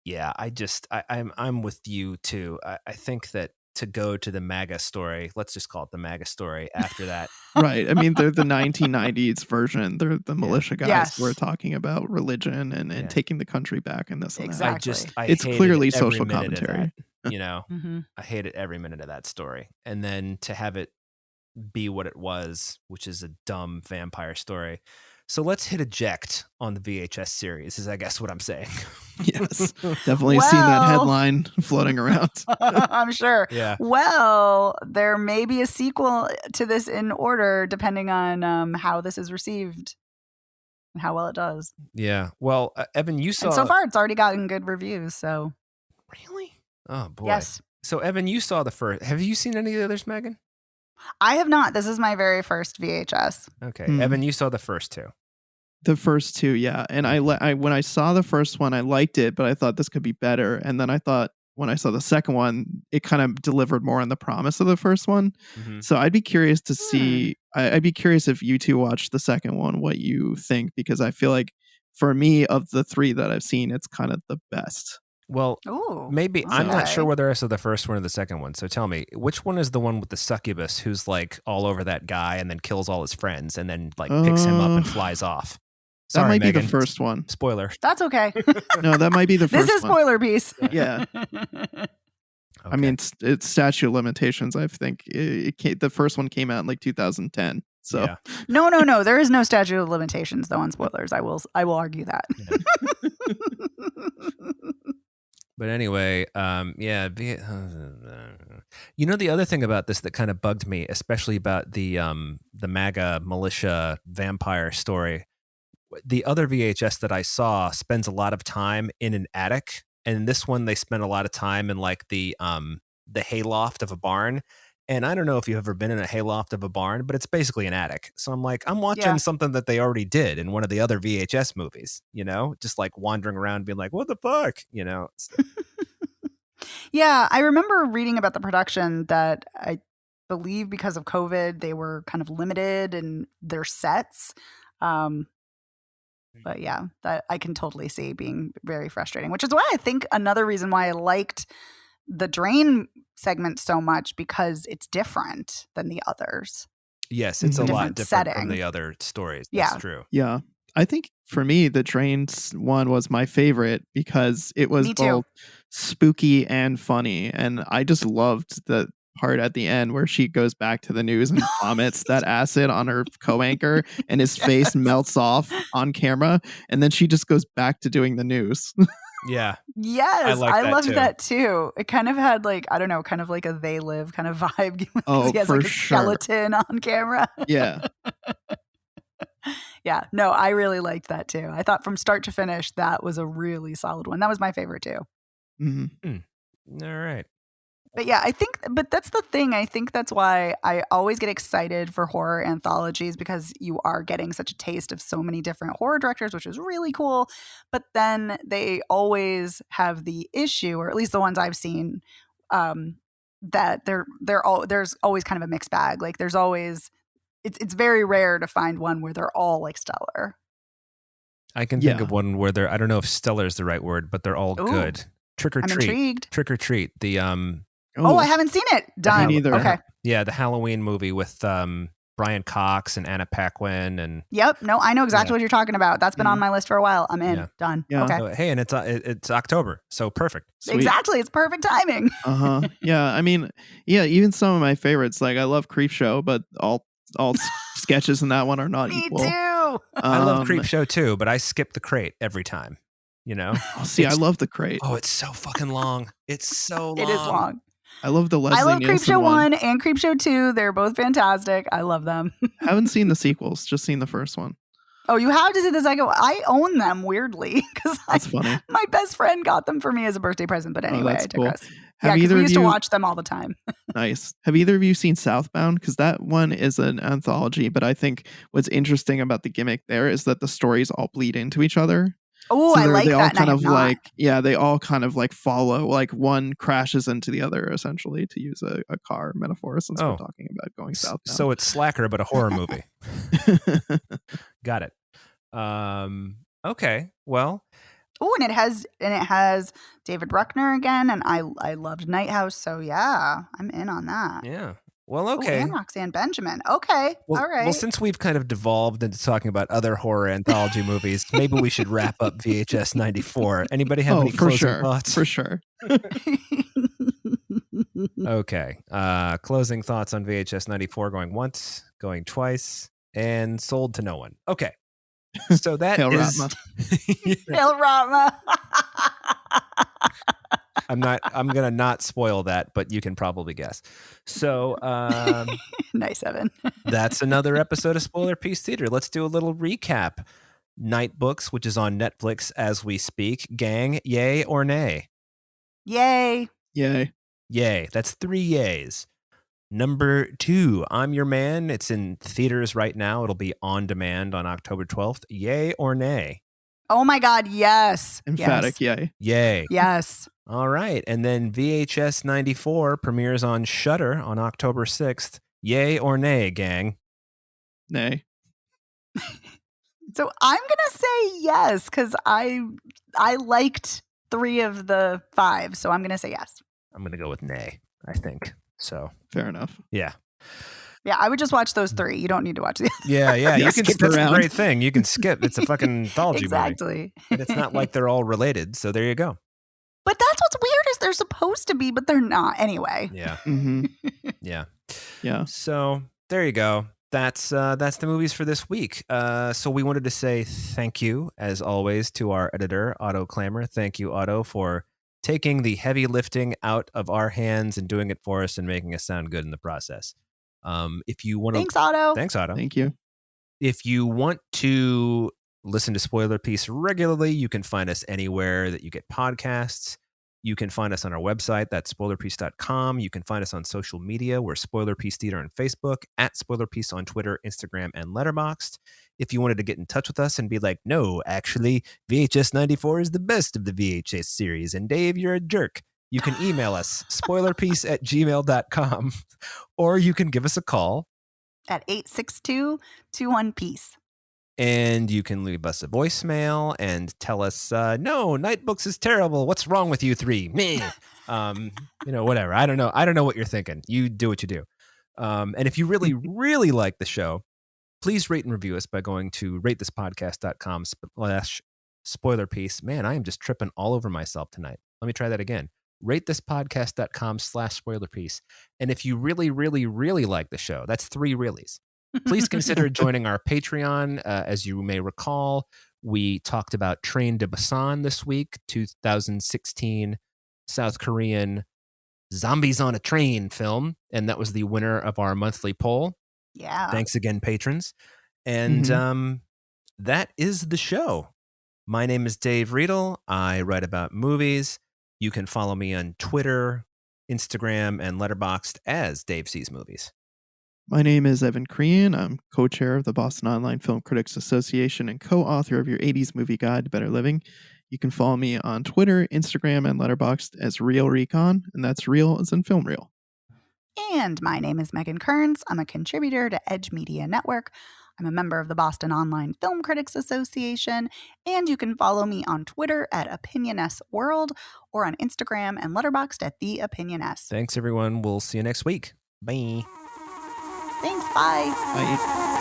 yeah, I'm with you too. I think that to go to the MAGA story, let's just call it the MAGA story after that. Right. I mean, they're the 1990s version. They're the militia guys Yes. who are talking about religion and Yeah. taking the country back and this and that. Exactly. It's hated clearly every social minute of commentary. that, Mm-hmm. I hated every minute of that story. And then to have it be what it was, which is a dumb vampire story. So let's hit eject on the VHS series, is I guess what I'm saying. Yes. Definitely seen that Well- headline floating around. I'm sure. Yeah. Well, there may be a sequel to this in order, depending on how this is received and how well it does. Yeah. Well, Evan, you saw. And so far, it's already gotten good reviews. So Really? Oh, boy. yes, So, Evan, you saw the first. Have you seen any of the others, Megan? I have not. This is my very first VHS. Okay. Hmm. Evan, you saw the first two. The first two, yeah. And I when I saw the first one, I liked it, but I thought this could be better. And then I thought when I saw the second one, it kind of delivered more on the promise of the first one. Mm-hmm. So I'd be curious to see. I'd be curious if you two watch the second one, what you think, because I feel like for me, of the three that I've seen, it's kind of the best. Well, Ooh, maybe I'm not okay. sure whether I saw the first one or the second one. So tell me, which one is the one with the succubus who's like all over that guy and then kills all his friends and then like picks him up and flies off? That Sorry, might be Megan. the first one. Spoiler. That's okay. No, that might be the first This is one. spoiler piece. Yeah. Okay. I mean, it's statute of limitations. I think the first one came out in like 2010. So yeah. No. There is no statute of limitations though on spoilers. I will argue that. But anyway, yeah. The other thing about this that kind of bugged me, especially about the MAGA militia vampire story, the other VHS that I saw spends a lot of time in an attic, and in this one they spend a lot of time in like the hayloft of a barn. And I don't know if you've ever been in a hayloft of a barn, but it's basically an attic. So I'm like, I'm watching Yeah. something that they already did in one of the other VHS movies, just like wandering around being like, what the fuck? So, Yeah, I remember reading about the production that I believe because of COVID, they were kind of limited in their sets. But yeah, that I can totally see being very frustrating, which is why I think another reason why I liked the Drain segment so much, because it's different than the others. yes, it's a lot Different different from setting. the other stories. That's Yeah. true. Yeah. I think for me, the Drains one was my favorite because it was Me too. both spooky and funny. And I just loved the part at the end where she goes back to the news and vomits that acid on her co-anchor and his face melts off on camera. And then she just goes back to doing the news. Yeah. Yes, like I that loved too. that too. It kind of had like, I don't know, kind of like a They Live kind of vibe. 'Cause Oh, he has for like a sure. skeleton on camera. Yeah. Yeah, no, I really liked that too. I thought from start to finish, that was a really solid one. That was my favorite too. Mhm. All right. But yeah, but that's the thing. I think that's why I always get excited for horror anthologies, because you are getting such a taste of so many different horror directors, which is really cool. But then they always have the issue, or at least the ones I've seen, that there's always kind of a mixed bag. Like there's always, it's very rare to find one where they're all like stellar. I can think Yeah. of one where I don't know if stellar is the right word, but they're all Ooh, good. Trick or I'm Treat. intrigued. Trick or Treat. The Oh, I haven't seen it. Done. Me neither. Okay. Yeah, the Halloween movie with Brian Cox and Anna Paquin and Yep. No, I know exactly Yeah. what you're talking about. That's been on Mhm. my list for a while. I'm in. Yeah. Done. Yeah. Okay. hey, and it's October, so perfect. Sweet. Exactly. It's perfect timing. Uh-huh. Yeah, I mean, yeah, even some of my favorites, like I love Creepshow, but all sketches in that one are not Me equal. too. I love Creepshow too, but I skip the crate every time. Oh, see, I love the crate. Oh, it's so fucking long. It's so long. It is long. I love the Leslie I love Nielsen Creepshow one. 1 and Creepshow 2. They're both fantastic. I love them. Haven't seen the sequels, just seen the first one. Oh, you have to see the second one. I own them weirdly because That's funny. my best friend got them for me as a birthday present. But anyway, that's I cool. digress. Have Yeah, because either we of used to you- watch them all the time. Nice. Have either of you seen Southbound? Because that one is an anthology, but I think what's interesting about the gimmick there is that the stories all bleed into each other. Oh, So I like they all that. kind and I of have not. like, yeah, they all kind of like follow, like one crashes into the other, essentially, to use a car metaphor, since we're talking about going southbound. So it's Slacker, but a horror movie. Got it. Okay. Well, Oh, and it has David Bruckner again, and I loved Night House, so yeah, I'm in on that. yeah. Well, Ooh, okay. and Roxanne Benjamin. Okay, Well, all right. Well, since we've kind of devolved into talking about other horror anthology movies, maybe we should wrap up VHS 94. Anybody have any for closing sure. thoughts? For sure. Okay. Closing thoughts on VHS 94, going once, going twice, and sold to no one. Okay. So that Hail is Hail Rama. I'm gonna not spoil that, but you can probably guess. So Nice, Evan. that's another episode of Spoiler Piece Theater. Let's do a little recap. Nightbooks, which is on Netflix as we speak. Gang, yay or nay? Yay. Yay. Yay. That's 3 yays. Number 2, I'm Your Man. It's in theaters right now. It'll be on demand on October 12th. Yay or nay? Oh my God, yes. Emphatic yay. Yay. Yes. All right. And then VHS 94 premieres on Shudder on October 6th. Yay or nay, gang? Nay. So I'm gonna say yes, because I liked 3 of the 5, so I'm gonna say yes. I'm going to go with nay, I think. So, Fair enough. yeah. Yeah, I would just watch those 3. You don't need to watch the Yeah. Yeah, You can skip That's around. a great thing. You can skip. It's a fucking anthology movie. exactly. And it's not like they're all related. So there you go. But that's what's weird is they're supposed to be, but they're not. Anyway. Yeah. Mm-hmm. Yeah. Yeah. So there you go. That's the movies for this week. So we wanted to say thank you, as always, to our editor, Otto Clamor. Thank you, Otto, for taking the heavy lifting out of our hands and doing it for us and making us sound good in the process. If you want to, Thanks, Otto. thanks, Otto. Thank you. If you want to listen to Spoiler Piece regularly, you can find us anywhere that you get podcasts. You can find us on our website, that's spoilerpiece.com. You can find us on social media. We're Spoiler Piece Theater on Facebook, at Spoiler Piece on Twitter, Instagram, and Letterboxd. If you wanted to get in touch with us and be like, no, actually, VHS 94 is the best of the VHS series, and Dave, you're a jerk, you can email us, spoilerpiece@gmail.com, or you can give us a call at 862-21-PIECE. And you can leave us a voicemail and tell us, no, Nightbooks is terrible. What's wrong with you three? Meh. Whatever. I don't know. I don't know what you're thinking. You do what you do. And if you really, really like the show, please rate and review us by going to ratethispodcast.com/spoilerpiece. Man, I am just tripping all over myself tonight. Let me try that again. ratethispodcast.com/spoilerpiece. And if you really, really, really like the show, that's 3 reallys. Please consider joining our Patreon. As you may recall, we talked about Train to Busan this week, 2016 South Korean Zombies on a Train film, and that was the winner of our monthly poll. Yeah. Thanks again, patrons. And that is the show. My name is Dave Riedel. I write about movies. You can follow me on Twitter, Instagram, and Letterboxd as Dave Sees Movies. My name is Evan Crean. I'm co-chair of the Boston Online Film Critics Association and co-author of your 80s Movie Guide to Better Living. You can follow me on Twitter, Instagram, and Letterboxd as Real Recon, and that's real as in film reel. And my name is Megan Kearns. I'm a contributor to Edge Media Network. I'm a member of the Boston Online Film Critics Association, and you can follow me on Twitter at OpinionSWorld or on Instagram and Letterboxd at The Opinion S. Thanks, everyone. We'll see you next week. Bye. Thanks. Bye. Bye.